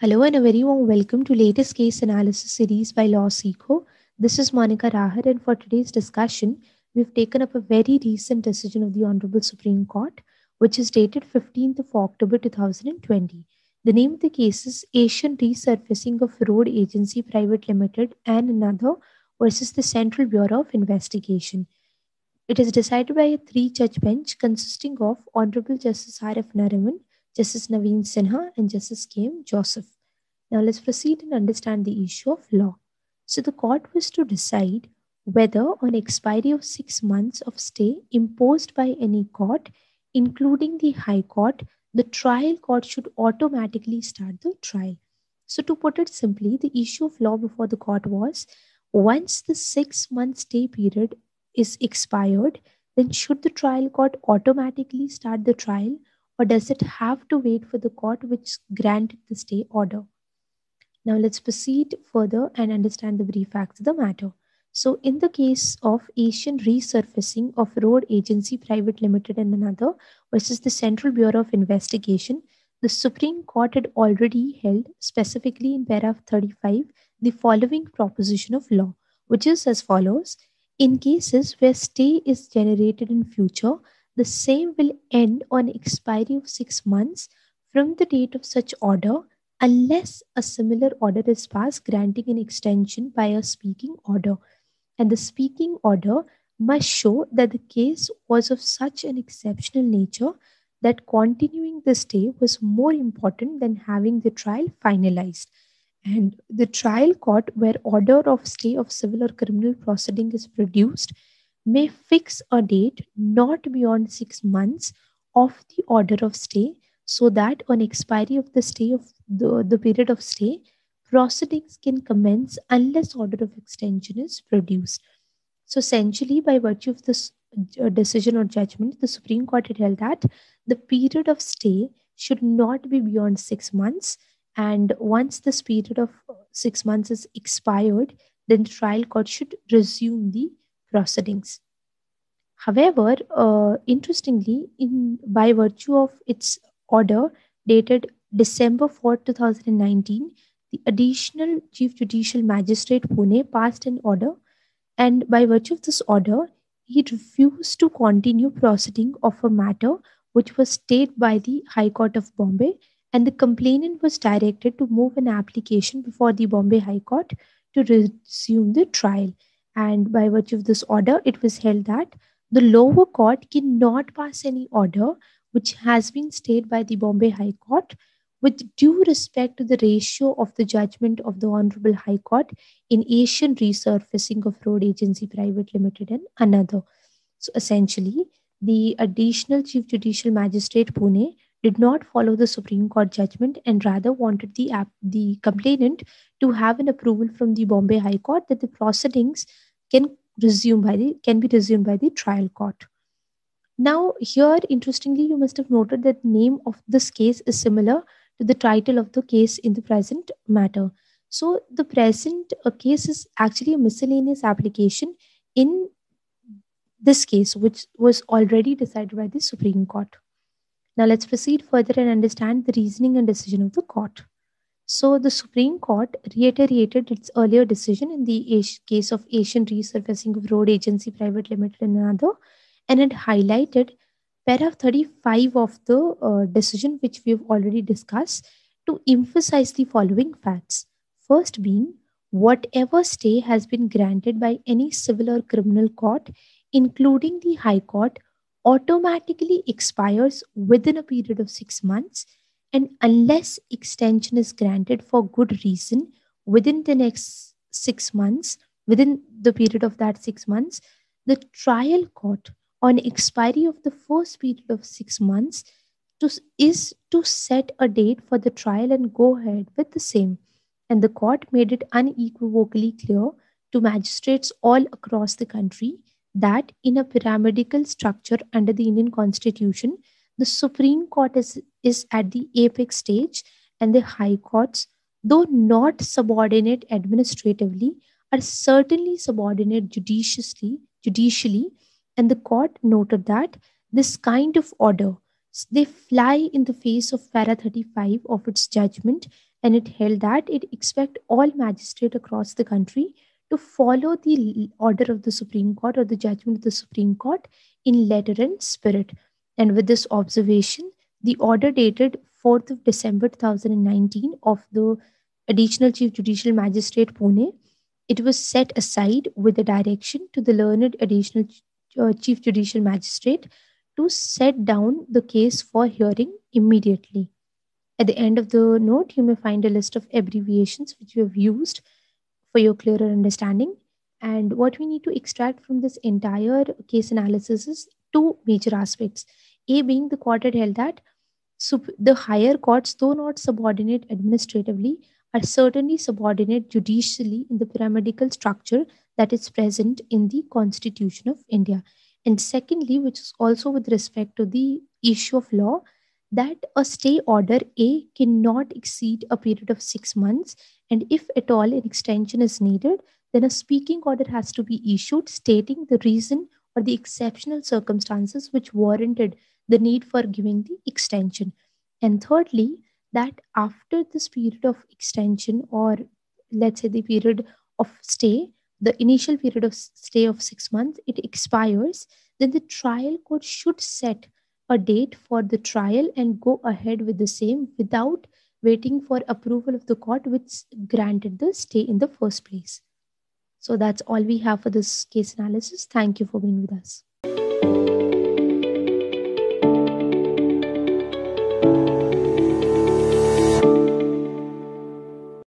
Hello and a very warm welcome to latest case analysis series by Law Seco. This is Monica Rahar, and for today's discussion, we've taken up a very recent decision of the Honorable Supreme Court, which is dated 15th of October 2020. The name of the case is Asian Resurfacing of Road Agency Private Limited and another versus the Central Bureau of Investigation. It is decided by a three-judge bench consisting of Honorable Justice R.F. Nariman, Justice Naveen Sinha, and Justice K.M. Joseph. Now let's proceed and understand the issue of law. So the court was to decide whether on expiry of 6 months of stay imposed by any court, including the High Court, the trial court should automatically start the trial. So to put it simply, the issue of law before the court was once the 6-month stay period is expired, then should the trial court automatically start the trial, or does it have to wait for the court which granted the stay order? Now let's proceed further and understand the brief facts of the matter. So in the case of Asian Resurfacing of Road Agency Private Limited and another versus the Central Bureau of Investigation, the Supreme Court had already held, specifically in paragraph 35, the following proposition of law, which is as follows. In cases where stay is generated in future, the same will end on expiry of 6 months from the date of such order, unless a similar order is passed granting an extension by a speaking order. And the speaking order must show that the case was of such an exceptional nature that continuing the stay was more important than having the trial finalized. And the trial court, where order of stay of civil or criminal proceeding is produced, may fix a date not beyond 6 months of the order of stay, so that on expiry of the stay of the period of stay, proceedings can commence unless order of extension is produced. So essentially, by virtue of this decision or judgment, the Supreme Court had held that the period of stay should not be beyond 6 months, and once this period of 6 months is expired, then the trial court should resume the proceedings. However, interestingly, by virtue of its order dated December 4, 2019, the additional Chief Judicial Magistrate Pune passed an order, and by virtue of this order, he refused to continue proceeding of a matter which was stayed by the High Court of Bombay, and the complainant was directed to move an application before the Bombay High Court to resume the trial. And by virtue of this order, it was held that the lower court cannot pass any order which has been stayed by the Bombay High Court with due respect to the ratio of the judgment of the Honorable High Court in Asian Resurfacing of Road Agency Private Limited and another. So essentially, the additional Chief Judicial Magistrate Pune did not follow the Supreme Court judgment and rather wanted the complainant to have an approval from the Bombay High Court that the proceedings can be resumed by the trial court. Now, here, interestingly, you must have noted that the name of this case is similar to the title of the case in the present matter. So, the present case is actually a miscellaneous application in this case, which was already decided by the Supreme Court. Now, let's proceed further and understand the reasoning and decision of the court. So, the Supreme Court reiterated its earlier decision in the case of Asian Resurfacing of Road Agency Private Limited and another, and it highlighted paragraph 35 of the decision, which we have already discussed, to emphasize the following facts. First being, whatever stay has been granted by any civil or criminal court, including the High Court, automatically expires within a period of 6 months, and unless extension is granted for good reason within the next 6 months, within the period of that 6 months, the trial court on expiry of the first period of 6 months is to set a date for the trial and go ahead with the same. And the court made it unequivocally clear to magistrates all across the country that in a pyramidal structure under the Indian Constitution, the Supreme Court is at the apex stage, and the High Courts, though not subordinate administratively, are certainly subordinate judicially, and the court noted that this kind of order, they fly in the face of para 35 of its judgment, and it held that it expect all magistrates across the country to follow the order of the Supreme Court or the judgment of the Supreme Court in letter and spirit. And with this observation, the order dated 4th of December 2019 of the Additional Chief Judicial Magistrate Pune, it was set aside with a direction to the learned Additional Chief Judicial Magistrate to set down the case for hearing immediately. At the end of the note, you may find a list of abbreviations which we have used for your clearer understanding. And what we need to extract from this entire case analysis is two major aspects. A being the court had held that the higher courts, though not subordinate administratively, are certainly subordinate judicially in the pyramidal structure that is present in the Constitution of India. And secondly, which is also with respect to the issue of law, that a stay order A cannot exceed a period of 6 months. And if at all an extension is needed, then a speaking order has to be issued stating the reason or the exceptional circumstances which warranted the need for giving the extension. And thirdly, that after this period of extension, or let's say the period of stay, the initial period of stay of 6 months, it expires, then the trial court should set a date for the trial and go ahead with the same without waiting for approval of the court which granted the stay in the first place. So that's all we have for this case analysis. Thank you for being with us.